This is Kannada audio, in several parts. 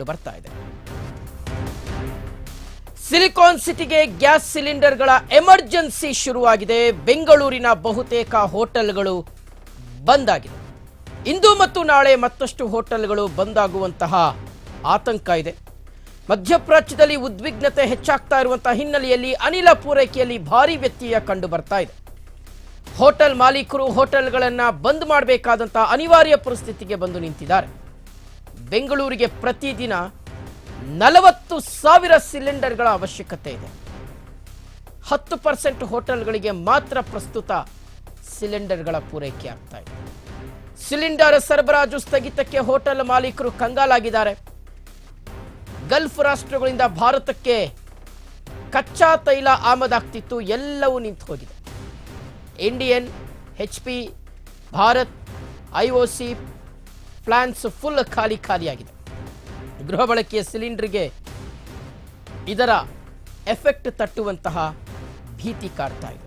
ಬರ್ತಾ ಇದೆ. ಸಿಲಿಕಾನ್ ಸಿಟಿಗೆ ಗ್ಯಾಸ್ ಸಿಲಿಂಡರ್ಗಳ ಎಮರ್ಜೆನ್ಸಿ ಶುರುವಾಗಿದೆ. ಬೆಂಗಳೂರಿನ ಬಹುತೇಕ ಹೋಟೆಲ್ಗಳು ಬಂದ್ ಆಗಿದೆ. ಇಂದು ಮತ್ತು ನಾಳೆ ಮತ್ತಷ್ಟು ಹೋಟೆಲ್ಗಳು ಬಂದ್ ಆಗುವಂತಹ ಆತಂಕ ಇದೆ. ಮಧ್ಯಪ್ರಾಚ್ಯದಲ್ಲಿ ಉದ್ವಿಗ್ನತೆ ಹೆಚ್ಚಾಗ್ತಾ ಇರುವಂತಹ ಹಿನ್ನೆಲೆಯಲ್ಲಿ ಅನಿಲ ಪೂರೈಕೆಯಲ್ಲಿ ಭಾರಿ ವ್ಯತ್ಯಯ ಕಂಡು ಬರ್ತಾ ಇದೆ. ಹೋಟೆಲ್ ಮಾಲೀಕರು ಹೋಟೆಲ್ಗಳನ್ನು ಬಂದ್ ಮಾಡಬೇಕಾದಂತಹ ಅನಿವಾರ್ಯ ಪರಿಸ್ಥಿತಿಗೆ ಬಂದು ನಿಂತಿದ್ದಾರೆ. ಬೆಂಗಳೂರಿಗೆ ಪ್ರತಿದಿನ 40,000 ಸಿಲಿಂಡರ್ಗಳ ಅವಶ್ಯಕತೆ ಇದೆ. 10% ಹೋಟೆಲ್ಗಳಿಗೆ ಮಾತ್ರ ಪ್ರಸ್ತುತ ಸಿಲಿಂಡರ್ಗಳ ಪೂರೈಕೆ ಆಗ್ತಾ ಇದೆ. ಸಿಲಿಂಡರ್ ಸರಬರಾಜು ಸ್ಥಗಿತಕ್ಕೆ ಹೋಟೆಲ್ ಮಾಲೀಕರು ಕಂಗಾಲಾಗಿದ್ದಾರೆ. ಗಲ್ಫ್ ರಾಷ್ಟ್ರಗಳಿಂದ ಭಾರತಕ್ಕೆ ಕಚ್ಚಾ ತೈಲ ಆಮದಾಗ್ತಿತ್ತು, ಎಲ್ಲವೂ ನಿಂತು ಹೋಗಿದೆ. Indian, HP, Bharat, IOC plants full ಖಾಲಿಯಾಗಿದೆ. ಗೃಹ ಬಳಕೆಯ ಸಿಲಿಂಡರ್ಗೆ ಇದರ ಎಫೆಕ್ಟ್ ತಟ್ಟುವಂತಹ ಭೀತಿ ಕಾಡ್ತಾ ಇದೆ.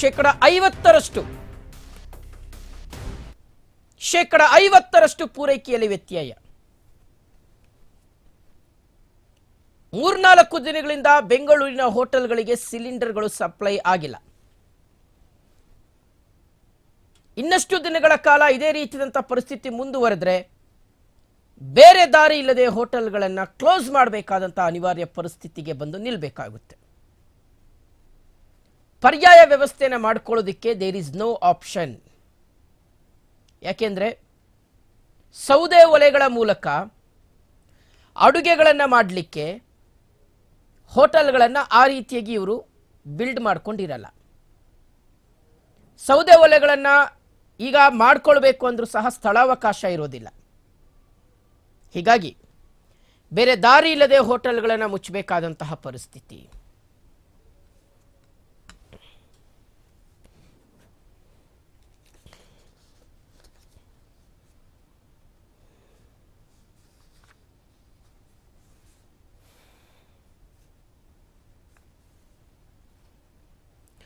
50% ಪೂರೈಕೆಯಲ್ಲಿ ವ್ಯತ್ಯಯ. 3-4 ದಿನಗಳಿಂದ ಬೆಂಗಳೂರಿನ ಹೋಟೆಲ್ಗಳಿಗೆ ಸಿಲಿಂಡರ್ಗಳು ಸಪ್ಲೈ ಆಗಿಲ್ಲ. ಇನ್ನಷ್ಟು ದಿನಗಳ ಕಾಲ ಇದೇ ರೀತಿಯಾದಂಥ ಪರಿಸ್ಥಿತಿ ಮುಂದುವರೆದ್ರೆ ಬೇರೆ ದಾರಿ ಇಲ್ಲದೆ ಹೋಟೆಲ್ಗಳನ್ನು ಕ್ಲೋಸ್ ಮಾಡಬೇಕಾದಂಥ ಅನಿವಾರ್ಯ ಪರಿಸ್ಥಿತಿಗೆ ಬಂದು ನಿಲ್ಲಬೇಕಾಗುತ್ತೆ. ಪರ್ಯಾಯ ವ್ಯವಸ್ಥೆಯನ್ನು ಮಾಡಿಕೊಳ್ಳೋದಕ್ಕೆ ದೇರ್ ಇಸ್ ನೋ ಆಪ್ಷನ್. ಯಾಕೆಂದರೆ ಸೌದೆ ಒಲೆಗಳ ಮೂಲಕ ಅಡುಗೆಗಳನ್ನು ಮಾಡಲಿಕ್ಕೆ ಹೋಟೆಲ್ಗಳನ್ನು ಆ ರೀತಿಯಾಗಿ ಇವರು ಬಿಲ್ಡ್ ಮಾಡ್ಕೊಂಡಿರಲ್ಲ. ಸೌದೆ ಒಲೆಗಳನ್ನು ಈಗ ಮಾಡ್ಕೊಳ್ಬೇಕು ಅಂದರೂ ಸಹ ಸ್ಥಳಾವಕಾಶ ಇರೋದಿಲ್ಲ. ಹೀಗಾಗಿ ಬೇರೆ ದಾರಿ ಇಲ್ಲದೆ ಹೋಟೆಲ್ಗಳನ್ನು ಮುಚ್ಚಬೇಕಾದಂತಹ ಪರಿಸ್ಥಿತಿ.